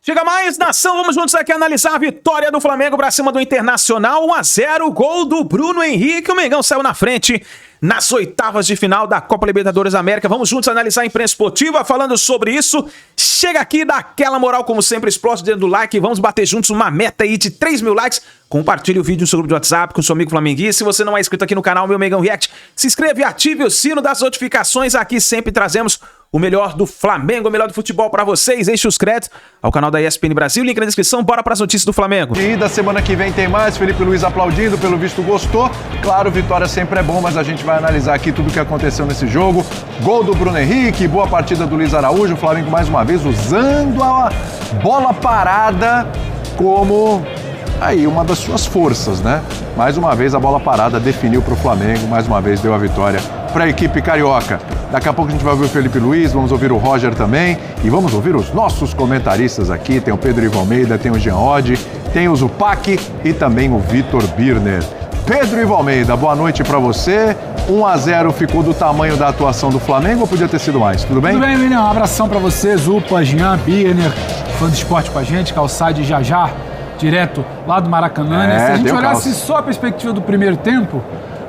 Chega mais, nação, vamos juntos aqui analisar a vitória do Flamengo para cima do Internacional, 1-0, gol do Bruno Henrique, o Mengão saiu na frente nas oitavas de final da Copa Libertadores da América. Vamos juntos analisar a imprensa esportiva falando sobre isso. Chega aqui, dá aquela moral como sempre, explode dentro do like, vamos bater juntos uma meta aí de 3 mil likes. Compartilhe o vídeo no seu grupo de WhatsApp com seu amigo flamenguista. Se você não é inscrito aqui no canal Meu Mengão React, se inscreva e ative o sino das notificações. Aqui sempre trazemos o melhor do Flamengo, o melhor do futebol pra vocês. Enche os créditos ao canal da ESPN Brasil, link na descrição. Bora pras notícias do Flamengo. E da semana que vem tem mais. Felipe Luiz aplaudindo, pelo visto gostou. Claro, vitória sempre é bom, mas a gente vai analisar aqui tudo o que aconteceu nesse jogo. Gol do Bruno Henrique, boa partida do Luiz Araújo. O Flamengo mais uma vez usando a bola parada como aí uma das suas forças, né? Mais uma vez a bola parada definiu para o Flamengo, mais uma vez deu a vitória para a equipe carioca. Daqui a pouco a gente vai ouvir o Felipe Luiz, vamos ouvir o Roger também e vamos ouvir os nossos comentaristas aqui. Tem o Pedro Ivo Almeida, tem o Jean Oddi, tem o Zupac e também o Vitor Birner. Pedro Ivo Almeida, boa noite para você. 1-0 ficou do tamanho da atuação do Flamengo ou podia ter sido mais? Tudo bem? Tudo bem, William. Um abração para você, Zupa, Jean, Birner, fã do esporte com a gente, Calçade já direto lá do Maracanã. Se a gente olhasse só a perspectiva do primeiro tempo,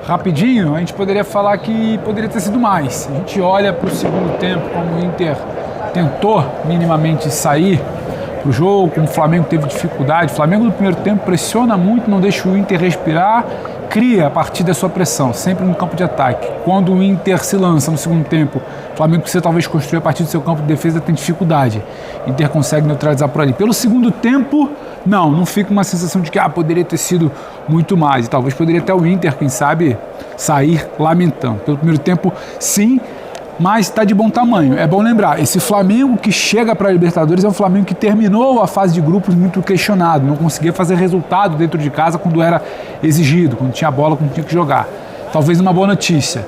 rapidinho, a gente poderia falar que poderia ter sido mais. A gente olha para o segundo tempo, como o Inter tentou minimamente sair para o jogo, como o Flamengo teve dificuldade. O Flamengo no primeiro tempo pressiona muito, não deixa o Inter respirar, cria a partir da sua pressão, sempre no campo de ataque. Quando o Inter se lança no segundo tempo, o Flamengo precisa talvez construir a partir do seu campo de defesa, tem dificuldade. O Inter consegue neutralizar por ali. Pelo segundo tempo, não fica uma sensação de que poderia ter sido muito mais. E talvez poderia até o Inter, quem sabe, sair lamentando. Pelo primeiro tempo, sim, mas está de bom tamanho. É bom lembrar, esse Flamengo que chega para a Libertadores é um Flamengo que terminou a fase de grupos muito questionado, não conseguia fazer resultado dentro de casa quando era exigido, quando tinha bola, quando tinha que jogar. Talvez uma boa notícia.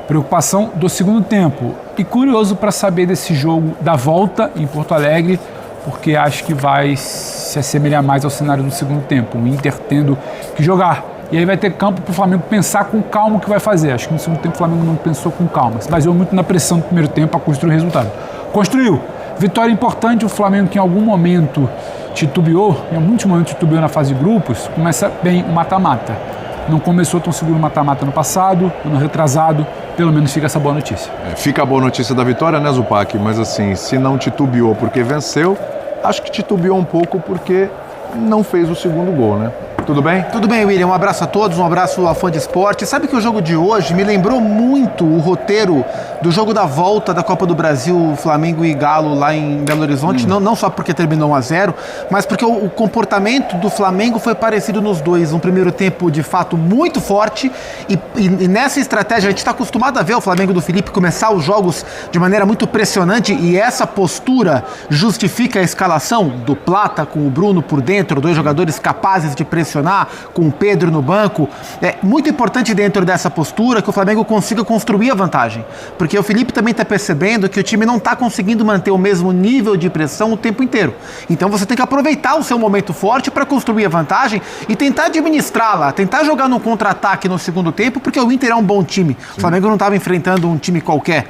Preocupação do segundo tempo. E curioso para saber desse jogo da volta em Porto Alegre, porque acho que vai se assemelhar mais ao cenário do segundo tempo. O Inter tendo que jogar. E aí vai ter campo para o Flamengo pensar com calma o que vai fazer. Acho que no segundo tempo o Flamengo não pensou com calma. Se baseou muito na pressão do primeiro tempo para construir o resultado. Construiu. Vitória importante. O Flamengo que em algum momento titubeou, em muitos momentos titubeou na fase de grupos, começa bem o mata-mata. Não começou tão seguro o mata-mata no passado, no retrasado. Pelo menos fica essa boa notícia. Fica a boa notícia da vitória, né, Zupac? Mas assim, se não titubeou porque venceu, acho que titubeou um pouco porque não fez o segundo gol, né? Tudo bem? Tudo bem, William. Um abraço a todos, um abraço ao fã de esporte. Sabe que o jogo de hoje me lembrou muito o roteiro do jogo da volta da Copa do Brasil, Flamengo e Galo lá em Belo Horizonte, não só porque terminou 1-0, mas porque o comportamento do Flamengo foi parecido nos dois. Um primeiro tempo, de fato, muito forte e nessa estratégia a gente está acostumado a ver o Flamengo do Felipe começar os jogos de maneira muito pressionante e essa postura justifica a escalação do Plata com o Bruno por dentro, dois jogadores capazes de pressionar, com o Pedro no banco. É muito importante dentro dessa postura que o Flamengo consiga construir a vantagem, porque o Felipe também está percebendo que o time não está conseguindo manter o mesmo nível de pressão o tempo inteiro. Então você tem que aproveitar o seu momento forte para construir a vantagem e tentar administrá-la, tentar jogar no contra-ataque no segundo tempo, porque o Inter é um bom time. O Flamengo não estava enfrentando um time qualquer.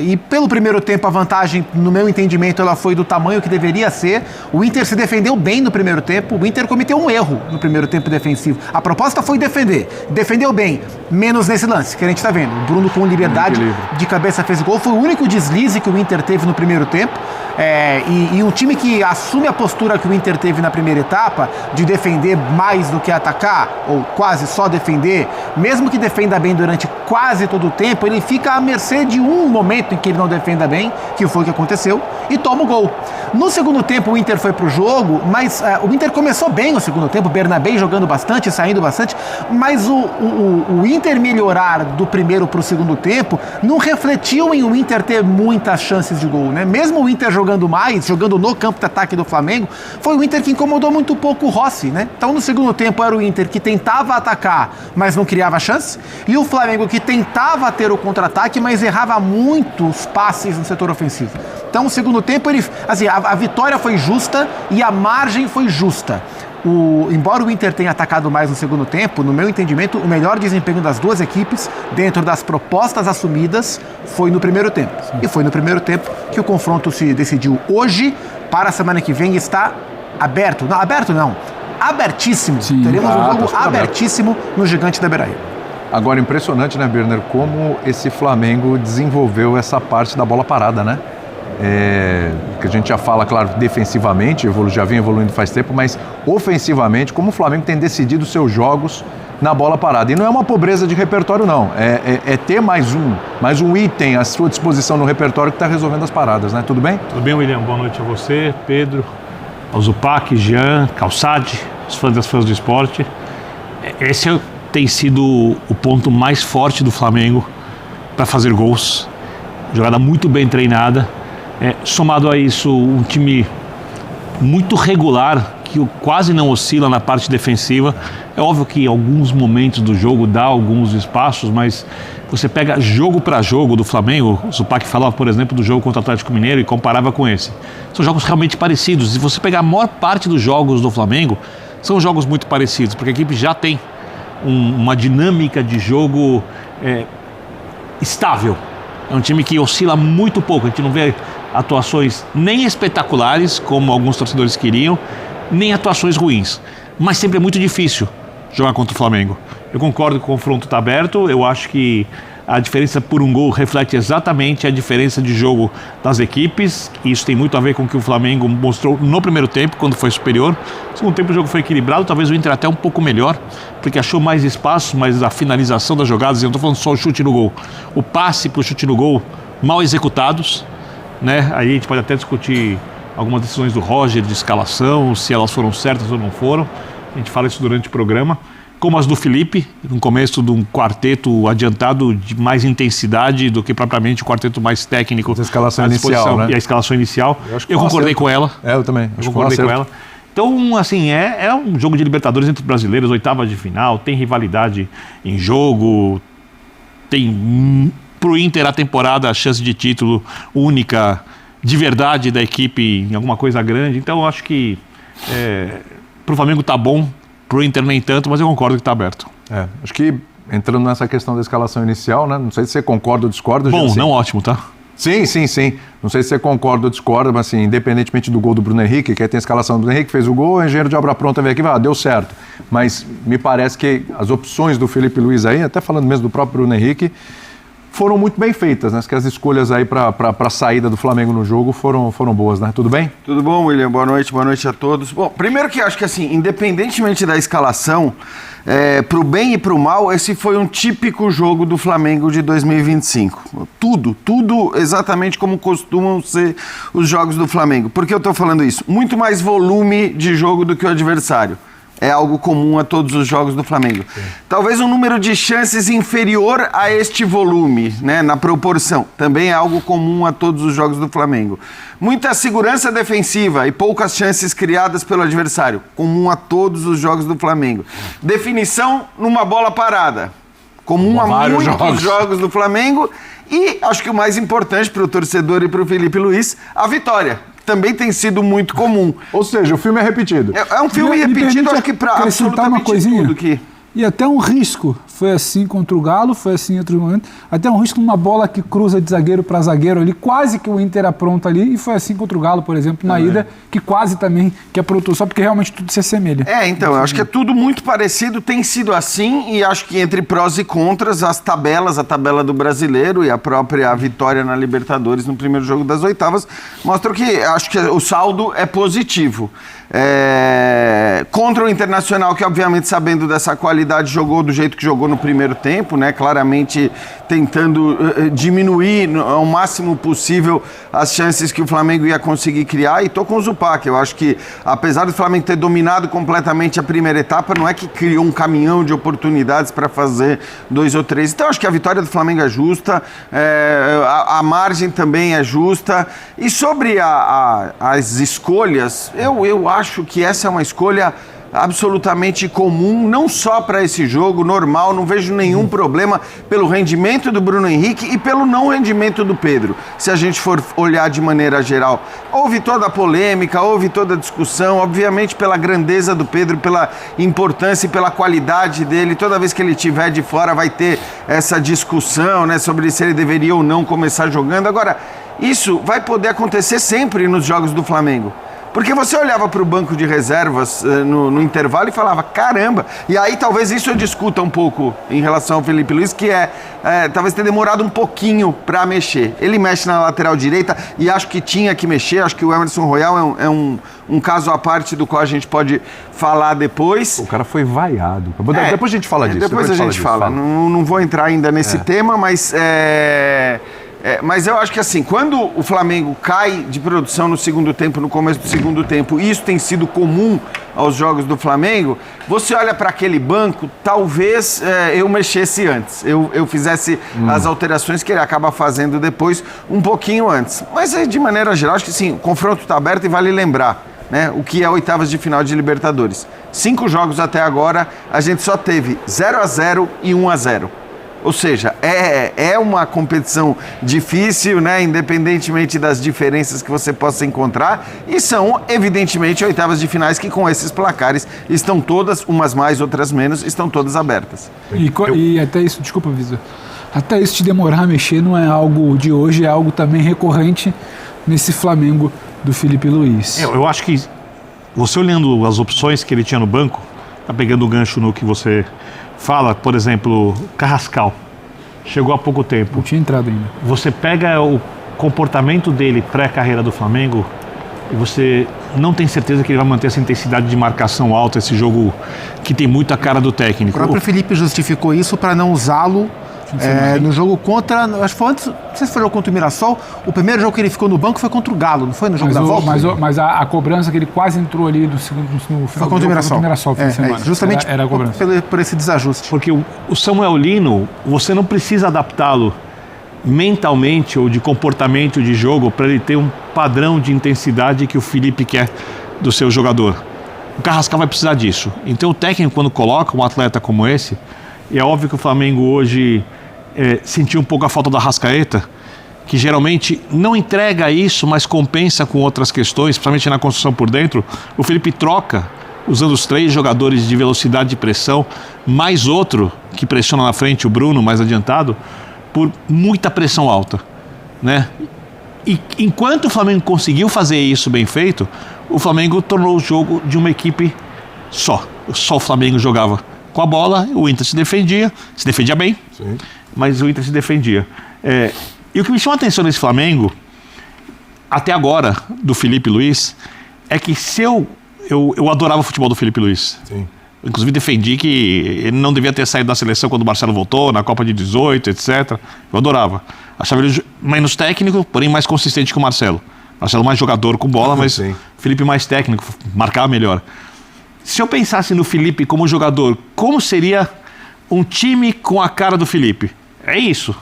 E pelo primeiro tempo a vantagem, no meu entendimento, ela foi do tamanho que deveria ser. O Inter se defendeu bem no primeiro tempo, o Inter cometeu um erro no primeiro tempo defensivo. A proposta foi defendeu bem, menos nesse lance que a gente está vendo. O Bruno com liberdade de cabeça fez o gol, foi o único deslize que o Inter teve no primeiro tempo. E um time que assume a postura que o Inter teve na primeira etapa, de defender mais do que atacar, ou quase só defender, mesmo que defenda bem durante quase todo o tempo, ele fica à mercê de um momento em que ele não defenda bem, que foi o que aconteceu, e toma o gol. No segundo tempo o Inter foi pro jogo, mas o Inter começou bem o segundo tempo, o Bernabé jogando bastante, saindo bastante, mas o Inter melhorar do primeiro pro segundo tempo não refletiu em o Inter ter muitas chances de gol, né? Mesmo o Inter jogando mais, jogando no campo de ataque do Flamengo, foi o Inter que incomodou muito pouco o Rossi, né? Então no segundo tempo era o Inter que tentava atacar, mas não criava chance, e o Flamengo que tentava ter o contra-ataque, mas errava muitos passes no setor ofensivo. Então, no segundo tempo, a a vitória foi justa e a margem foi justa. Embora o Inter tenha atacado mais no segundo tempo, no meu entendimento, o melhor desempenho das duas equipes, dentro das propostas assumidas, foi no primeiro tempo. E foi no primeiro tempo que o confronto se decidiu. Hoje, para a semana que vem, está aberto. Não, aberto não. Abertíssimo. Sim, teremos um jogo abertíssimo no Gigante da Beira-Rio. Agora, impressionante, né, Birner, como esse Flamengo desenvolveu essa parte da bola parada, né? Que a gente já fala, claro, defensivamente, já vem evoluindo faz tempo, mas ofensivamente, como o Flamengo tem decidido seus jogos na bola parada. E não é uma pobreza de repertório, não. É ter mais um item à sua disposição no repertório que está resolvendo as paradas, né? Tudo bem? Tudo bem, William? Boa noite a você, Pedro, ao Zupac, Jean, Calçade, os fãs das fãs do esporte. Esse tem sido o ponto mais forte do Flamengo para fazer gols. Jogada muito bem treinada. Somado a isso, um time muito regular, que quase não oscila na parte defensiva. É óbvio que em alguns momentos do jogo dá alguns espaços, mas você pega jogo para jogo do Flamengo, o Zupac falava, por exemplo, do jogo contra o Atlético Mineiro e comparava com esse. São jogos realmente parecidos. Se você pegar a maior parte dos jogos do Flamengo, são jogos muito parecidos, porque a equipe já tem uma dinâmica de jogo estável. É um time que oscila muito pouco, a gente não vê atuações nem espetaculares, como alguns torcedores queriam, nem atuações ruins. Mas sempre é muito difícil jogar contra o Flamengo. Eu concordo que o confronto está aberto, eu acho que a diferença por um gol reflete exatamente a diferença de jogo das equipes. Isso tem muito a ver com o que o Flamengo mostrou no primeiro tempo, quando foi superior. No segundo tempo o jogo foi equilibrado, talvez o Inter até um pouco melhor, porque achou mais espaço, mas a finalização das jogadas, eu não estou falando só o chute no gol, o passe para o chute no gol, mal executados, né? Aí a gente pode até discutir algumas decisões do Roger de escalação, se elas foram certas ou não foram. A gente fala isso durante o programa. Como as do Felipe, no começo de um quarteto adiantado de mais intensidade do que propriamente o quarteto mais técnico. A escalação inicial, né? E a escalação inicial. Eu concordei com ela. Eu também. Eu concordei com ela. Então, assim, é um jogo de Libertadores entre os brasileiros, oitava de final, tem rivalidade em jogo, tem pro Inter a temporada, a chance de título única, de verdade da equipe em alguma coisa grande. Então, eu acho que pro Flamengo tá bom, pro Inter nem tanto, mas eu concordo que tá aberto. Acho que entrando nessa questão da escalação inicial, né? Não sei se você concorda ou discorda. Bom, não ótimo, tá? Sim. Não sei se você concorda ou discorda, mas assim, independentemente do gol do Bruno Henrique, que aí tem a escalação do Bruno Henrique, fez o gol, o engenheiro de obra pronta veio aqui e deu certo. Mas me parece que as opções do Felipe Luiz aí, até falando mesmo do próprio Bruno Henrique, foram muito bem feitas, né? Que as escolhas aí para a saída do Flamengo no jogo foram boas, né? Tudo bem? Tudo bom, William? Boa noite a todos. Bom, primeiro que acho que assim, independentemente da escalação, pro bem e pro mal, esse foi um típico jogo do Flamengo de 2025. Tudo exatamente como costumam ser os jogos do Flamengo. Por que eu tô falando isso? Muito mais volume de jogo do que o adversário. É algo comum a todos os jogos do Flamengo. Sim. Talvez um número de chances inferior a este volume, né, na proporção. Também é algo comum a todos os jogos do Flamengo. Muita segurança defensiva e poucas chances criadas pelo adversário. Comum a todos os jogos do Flamengo. Definição numa bola parada. Comum a muitos jogos do Flamengo. E acho que o mais importante para o torcedor e para o Felipe Luiz, a vitória. Também tem sido muito comum. Ou seja, o filme é repetido. É um filme repetido, acho que para absolutamente uma coisinha. tudo que... E até um risco, foi assim contra o Galo, foi assim em outro momento, até um risco numa bola que cruza de zagueiro para zagueiro ali, quase que o Inter apronta ali, e foi assim contra o Galo, por exemplo, na ida, que quase também que aprontou, só porque realmente tudo se assemelha. Então, eu acho que é tudo muito parecido, tem sido assim, e acho que entre prós e contras, a tabela do brasileiro e a própria vitória na Libertadores no primeiro jogo das oitavas, mostram que acho que o saldo é positivo. Contra o Internacional, que obviamente sabendo dessa qualidade jogou do jeito que jogou no primeiro tempo, né? Claramente tentando diminuir ao máximo possível as chances que o Flamengo ia conseguir criar, e tô com o Zupac. Eu acho que apesar do Flamengo ter dominado completamente a primeira etapa, não é que criou um caminhão de oportunidades para fazer 2 ou 3. Então acho que a vitória do Flamengo é justa, a margem também é justa, e sobre as escolhas, eu acho que essa é uma escolha absolutamente comum, não só para esse jogo, normal, não vejo nenhum problema pelo rendimento do Bruno Henrique e pelo não rendimento do Pedro. Se a gente for olhar de maneira geral, houve toda a polêmica, houve toda a discussão, obviamente pela grandeza do Pedro, pela importância e pela qualidade dele. Toda vez que ele estiver de fora vai ter essa discussão, né, sobre se ele deveria ou não começar jogando. Agora, isso vai poder acontecer sempre nos jogos do Flamengo. Porque você olhava para o banco de reservas no intervalo e falava, caramba, e aí talvez isso eu discuta um pouco em relação ao Felipe Luiz, que talvez tenha demorado um pouquinho para mexer. Ele mexe na lateral direita e acho que tinha que mexer, acho que o Emerson Royal é um caso à parte do qual a gente pode falar depois. O cara foi vaiado. Depois a gente fala disso. Depois a gente fala. Não vou entrar ainda nesse tema, mas... mas eu acho que assim, quando o Flamengo cai de produção no segundo tempo, no começo do segundo tempo, e isso tem sido comum aos jogos do Flamengo, você olha para aquele banco, talvez eu mexesse antes, eu fizesse as alterações que ele acaba fazendo depois, um pouquinho antes. Mas de maneira geral, acho que sim, o confronto está aberto e vale lembrar, né, o que é oitavas de final de Libertadores. 5 jogos até agora, a gente só teve 0-0 e 1-0. Ou seja, é uma competição difícil, né? Independentemente das diferenças que você possa encontrar, e são, evidentemente, oitavas de finais que com esses placares estão todas, umas mais, outras menos, estão todas abertas. E até isso, desculpa, Visa, até isso de demorar a mexer não é algo de hoje, é algo também recorrente nesse Flamengo do Felipe Luiz. Eu acho que você olhando as opções que ele tinha no banco, tá pegando o gancho no que você fala, por exemplo, Carrascal, chegou há pouco tempo. Não tinha entrado ainda. Você pega o comportamento dele pré-carreira do Flamengo e você não tem certeza que ele vai manter essa intensidade de marcação alta, esse jogo que tem muito a cara do técnico. O próprio Felipe justificou isso para não usá-lo no jogo contra, acho que foi antes, não sei se foi o jogo contra o Mirassol, o primeiro jogo que ele ficou no banco foi contra o Galo, não foi no jogo da volta? Mas a cobrança que ele quase entrou ali no final foi contra o Mirassol. Justamente era a cobrança. Por esse desajuste. Porque o Samuel Lino, você não precisa adaptá-lo mentalmente ou de comportamento de jogo para ele ter um padrão de intensidade que o Felipe quer do seu jogador. O Carrascal vai precisar disso. Então o técnico, quando coloca um atleta como esse, e é óbvio que o Flamengo hoje sentiu um pouco a falta da Arrascaeta, que geralmente não entrega isso, mas compensa com outras questões, principalmente na construção por dentro. O Felipe troca, usando os 3 jogadores de velocidade de pressão, mais outro que pressiona na frente, o Bruno, mais adiantado, por muita pressão alta, né? E enquanto o Flamengo conseguiu fazer isso bem feito, o Flamengo tornou o jogo de uma equipe só. Só o Flamengo jogava com a bola, o Inter se defendia bem, sim, mas o Inter se defendia. E o que me chama a atenção nesse Flamengo, até agora, do Felipe Luiz, é que eu adorava o futebol do Felipe Luiz. Sim. Inclusive defendi que ele não devia ter saído da seleção quando o Marcelo voltou, na Copa de 18, etc. Eu adorava. Achava ele menos técnico, porém mais consistente que o Marcelo. Marcelo mais jogador com bola, mas sim, Felipe mais técnico, marcava melhor. Se eu pensasse no Felipe como jogador, como seria um time com a cara do Felipe? É isso.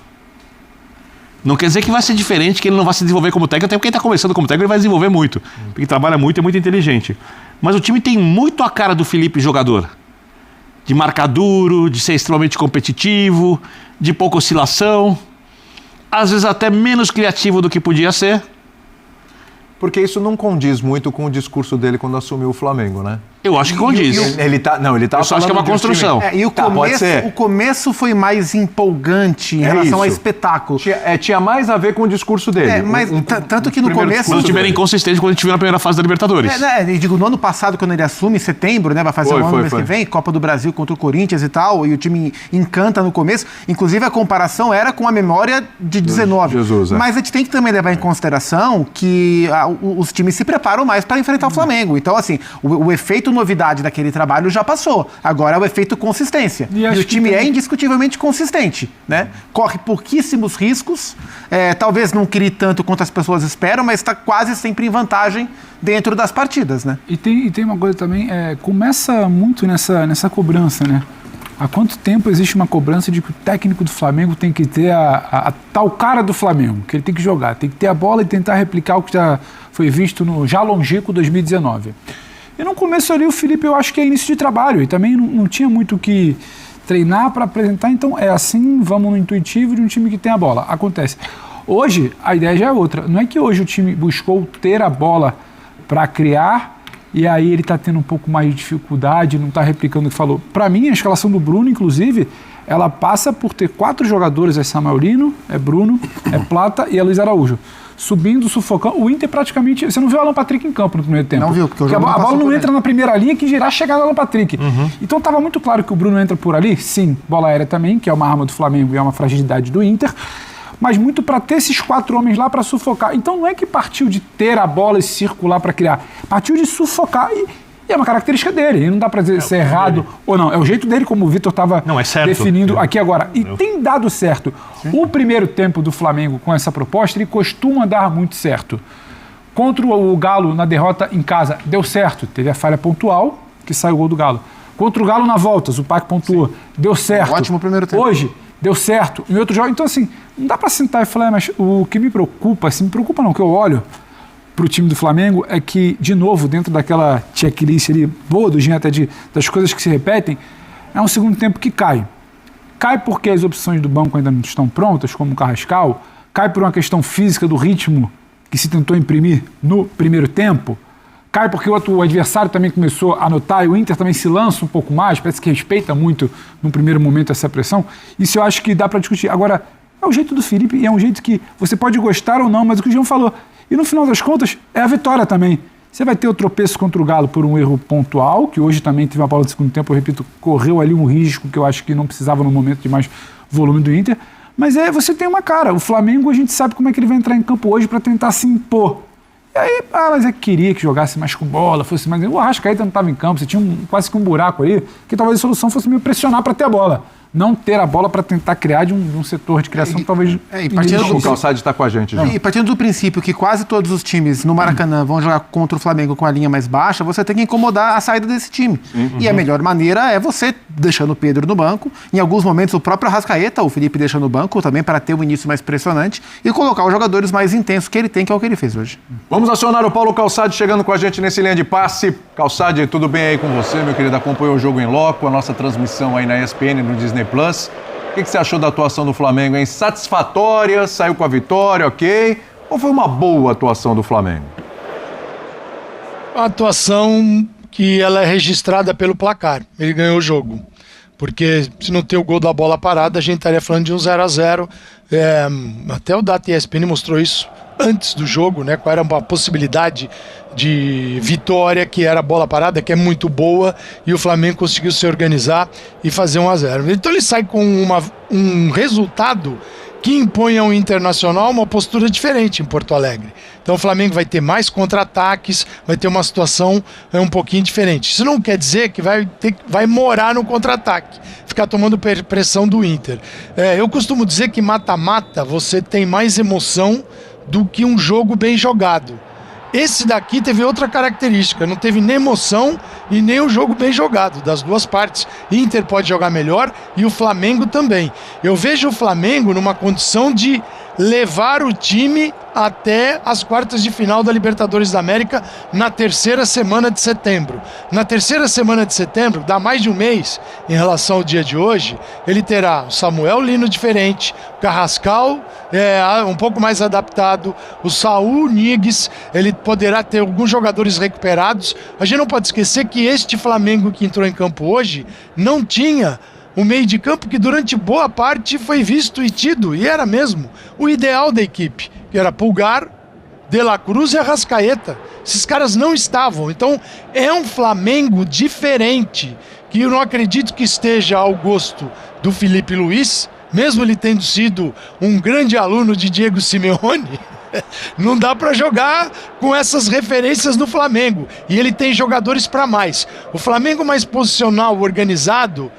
Não quer dizer que vai ser diferente, que ele não vai se desenvolver como técnico, até porque ele está começando como técnico, ele vai desenvolver muito. Porque ele trabalha muito, é muito inteligente. Mas o time tem muito a cara do Felipe jogador. De marcar duro, de ser extremamente competitivo, de pouca oscilação. Às vezes até menos criativo do que podia ser. Porque isso não condiz muito com o discurso dele quando assumiu o Flamengo, né? Eu acho que condiz. Ele tá eu só acho que é uma construção. E o começo foi mais empolgante em relação ao espetáculo. Tinha mais a ver com o discurso dele. Mas tanto que no começo... Mas o time era inconsistente quando a gente viu na primeira fase da Libertadores. E digo, no ano passado, quando ele assume, em setembro, né? Vai fazer um ano mês que vem, Copa do Brasil contra o Corinthians e tal, e o time encanta no começo. Inclusive, a comparação era com a memória de 19. Jesus, Mas a gente tem que também levar em consideração que os times se preparam mais para enfrentar o Flamengo. Então, assim, o efeito novidade daquele trabalho já passou. Agora é o efeito consistência. E o time é indiscutivelmente consistente, né? Corre pouquíssimos riscos, talvez não crie tanto quanto as pessoas esperam, mas está quase sempre em vantagem dentro das partidas, né? E tem uma coisa também, começa muito nessa cobrança, né? Há quanto tempo existe uma cobrança de que o técnico do Flamengo tem que ter a tal cara do Flamengo, que ele tem que jogar, tem que ter a bola e tentar replicar o que já foi visto no já longínquo 2019. E no começo ali o Felipe, eu acho que é início de trabalho, e também não tinha muito o que treinar para apresentar, então é assim, vamos no intuitivo de um time que tem a bola. Acontece. Hoje, a ideia já é outra. Não é que hoje o time buscou ter a bola para criar, e aí ele está tendo um pouco mais de dificuldade, não está replicando o que falou. Para mim, a escalação do Bruno, inclusive, ela passa por ter 4 jogadores, é Samuel Lino, é Bruno, é Plata e é Luiz Araújo. Subindo, sufocando. O Inter praticamente... Você não viu o Alan Patrick em campo no primeiro tempo. Não viu, porque a bola não entra na primeira linha, que irá chegar no Alan Patrick. Então estava muito claro que o Bruno entra por ali, sim, bola aérea também, que é uma arma do Flamengo e é uma fragilidade do Inter, mas muito para ter esses 4 homens lá para sufocar. Então não é que partiu de ter a bola e circular para criar, partiu de sufocar e é uma característica dele, e não dá para dizer se é errado ou não. É o jeito dele, como o Vitor estava definindo aqui agora. E tem dado certo. Sim. O primeiro tempo do Flamengo com essa proposta, ele costuma dar muito certo. Contra o Galo na derrota em casa, deu certo. Teve a falha pontual, que saiu o gol do Galo. Contra o Galo na volta, o Pac pontuou. Sim. Deu certo. Ótimo primeiro tempo. Hoje, deu certo. Em outro jogo. Então, assim, não dá para sentar e falar, mas o que me preocupa, assim, me preocupa não, que eu olho para o time do Flamengo é que, de novo, dentro daquela checklist ali, boa do Jean até das coisas que se repetem, é um segundo tempo que cai. Cai porque as opções do banco ainda não estão prontas, como o Carrascal, cai por uma questão física do ritmo que se tentou imprimir no primeiro tempo, cai porque o adversário também começou a notar e o Inter também se lança um pouco mais, parece que respeita muito no primeiro momento essa pressão. Isso eu acho que dá para discutir. Agora, é o jeito do Felipe e é um jeito que você pode gostar ou não, mas o que o Jean falou. E no final das contas, é a vitória também. Você vai ter o tropeço contra o Galo por um erro pontual, que hoje também teve uma bola de segundo tempo, eu repito, correu ali um risco que eu acho que não precisava no momento de mais volume do Inter. Mas você tem uma cara. O Flamengo, a gente sabe como é que ele vai entrar em campo hoje para tentar se impor. E aí, mas é que queria que jogasse mais com bola, fosse mais... O Arrascaeta não estava em campo, você tinha quase que um buraco ali, que talvez a solução fosse meio pressionar para ter a bola. Não ter a bola para tentar criar de um setor de criação talvez... O Calçade está com a gente, João. E partindo do princípio que quase todos os times no Maracanã vão jogar contra o Flamengo com a linha mais baixa, você tem que incomodar a saída desse time. E a melhor maneira é você deixando o Pedro no banco, em alguns momentos o próprio Arrascaeta, o Felipe deixando no banco também para ter um início mais pressionante e colocar os jogadores mais intensos que ele tem, que é o que ele fez hoje. Vamos acionar o Paulo Calçade chegando com a gente nesse linha de passe. Calçade, tudo bem aí com você, meu querido? Acompanhou o jogo em loco, a nossa transmissão aí na ESPN, no Disney Plus. O que você achou da atuação do Flamengo, hein? Satisfatória, saiu com a vitória, ok? Ou foi uma boa atuação do Flamengo? Uma atuação que ela é registrada pelo placar. Ele ganhou o jogo. Porque se não ter o gol da bola parada, a gente estaria falando de um 0-0. Até o Data ESPN mostrou isso antes do jogo, né? Qual era uma possibilidade de vitória, que era a bola parada, que é muito boa, e o Flamengo conseguiu se organizar e fazer 1-0. Então ele sai com um resultado que impõe ao Internacional uma postura diferente em Porto Alegre. Então o Flamengo vai ter mais contra-ataques, vai ter uma situação um pouquinho diferente. Isso não quer dizer que vai morar no contra-ataque, ficar tomando pressão do Inter. Eu costumo dizer que mata-mata você tem mais emoção do que um jogo bem jogado. Esse daqui teve outra característica, não teve nem emoção e nem o jogo bem jogado, das duas partes. Inter pode jogar melhor e o Flamengo também. Eu vejo o Flamengo numa condição de levar o time até as quartas de final da Libertadores da América na terceira semana de setembro. Na terceira semana de setembro, dá mais de um mês em relação ao dia de hoje, ele terá o Samuel Lino diferente, o Carrascal um pouco mais adaptado, o Saúl Ñíguez, ele poderá ter alguns jogadores recuperados. A gente não pode esquecer que este Flamengo que entrou em campo hoje não tinha o meio de campo que durante boa parte foi visto e tido, e era mesmo, o ideal da equipe, que era Pulgar, De La Cruz e Arrascaeta. Esses caras não estavam, então é um Flamengo diferente, que eu não acredito que esteja ao gosto do Felipe Luiz, mesmo ele tendo sido um grande aluno de Diego Simeone. Não dá para jogar com essas referências no Flamengo, e ele tem jogadores para mais. O Flamengo mais posicional, organizado,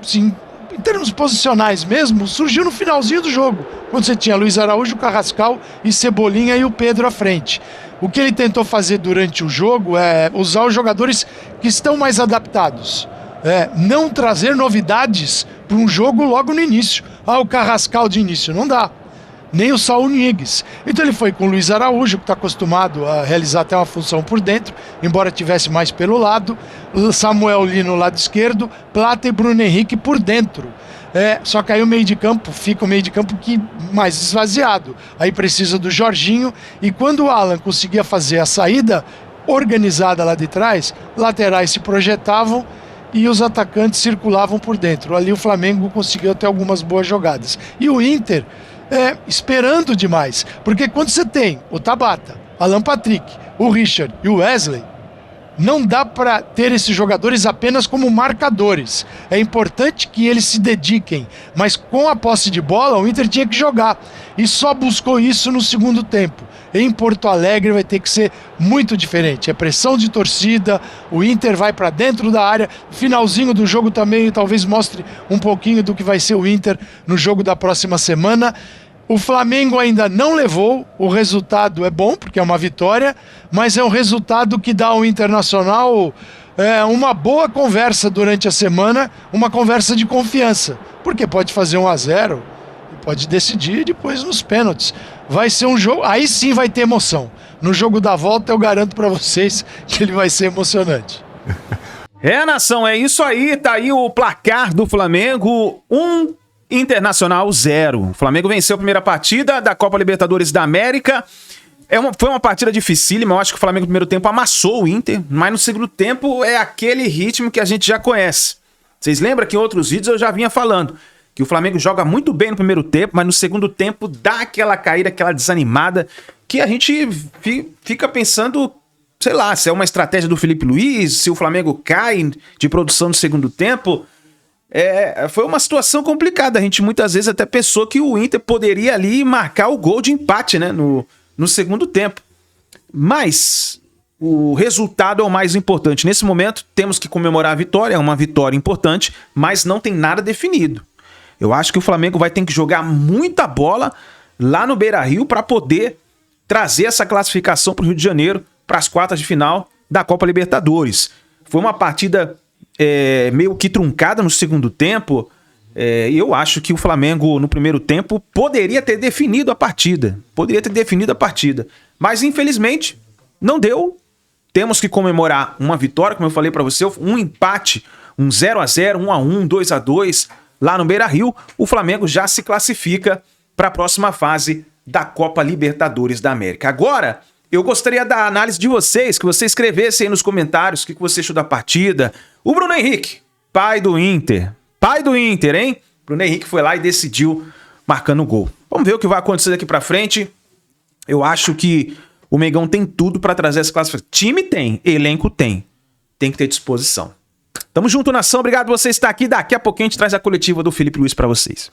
sim, em termos posicionais mesmo, surgiu no finalzinho do jogo, quando você tinha Luiz Araújo, Carrascal e Cebolinha e o Pedro à frente. O que ele tentou fazer durante o jogo é usar os jogadores que estão mais adaptados, não trazer novidades para um jogo logo no início. O Carrascal de início não dá. nem o Saul Niguez. Então ele foi com o Luiz Araújo, que está acostumado a realizar até uma função por dentro, embora tivesse mais pelo lado, Samuel Lino no lado esquerdo, Plata e Bruno Henrique por dentro. Só que aí o meio de campo fica o meio de campo mais esvaziado. Aí precisa do Jorginho, e quando o Alan conseguia fazer a saída organizada lá de trás, laterais se projetavam e os atacantes circulavam por dentro. Ali o Flamengo conseguiu ter algumas boas jogadas. E o Inter esperando demais, porque quando você tem o Tabata, Alan Patrick, o Richard e o Wesley, não dá para ter esses jogadores apenas como marcadores. É importante que eles se dediquem, mas com a posse de bola o Inter tinha que jogar, e só buscou isso no segundo tempo. Em Porto Alegre vai ter que ser muito diferente. É pressão de torcida, o Inter vai para dentro da área. Finalzinho do jogo também talvez mostre um pouquinho do que vai ser o Inter no jogo da próxima semana. O Flamengo ainda não levou, o resultado é bom, porque é uma vitória, mas é um resultado que dá ao Internacional uma boa conversa durante a semana, uma conversa de confiança, porque pode fazer 1-0, pode decidir depois nos pênaltis. Vai ser um jogo, aí sim vai ter emoção. No jogo da volta eu garanto para vocês que ele vai ser emocionante. Nação, é isso aí, tá aí o placar do Flamengo, 1 Internacional 0. O Flamengo venceu a primeira partida da Copa Libertadores da América. Foi uma partida dificílima. Eu acho que o Flamengo no primeiro tempo amassou o Inter, mas no segundo tempo é aquele ritmo que a gente já conhece. Vocês lembram que em outros vídeos eu já vinha falando que o Flamengo joga muito bem no primeiro tempo, mas no segundo tempo dá aquela caída, aquela desanimada, que a gente fica pensando, sei lá, se é uma estratégia do Felipe Luiz, se o Flamengo cai de produção no segundo tempo. Foi uma situação complicada. A gente muitas vezes até pensou que o Inter poderia ali marcar o gol de empate, né, no segundo tempo. Mas o resultado é o mais importante. Nesse momento temos que comemorar a vitória, é uma vitória importante, mas não tem nada definido. Eu acho que o Flamengo vai ter que jogar muita bola lá no Beira-Rio para poder trazer essa classificação para o Rio de Janeiro, para as quartas de final da Copa Libertadores. Foi uma partida meio que truncada no segundo tempo, e eu acho que o Flamengo no primeiro tempo poderia ter definido a partida, mas infelizmente não deu. Temos que comemorar uma vitória, como eu falei para você, um empate, um 0-0, 1-1, 2-2 lá no Beira-Rio. O Flamengo já se classifica para a próxima fase da Copa Libertadores da América. Agora, eu gostaria da análise de vocês, que você escrevesse aí nos comentários o que você achou da partida. O Bruno Henrique, pai do Inter, hein? Bruno Henrique foi lá e decidiu marcando o gol. Vamos ver o que vai acontecer daqui pra frente. Eu acho que o Mengão tem tudo pra trazer essa classificação. Time tem, elenco tem. Tem que ter disposição. Tamo junto, nação. Obrigado por você estar aqui. Daqui a pouquinho a gente traz a coletiva do Felipe Luiz pra vocês.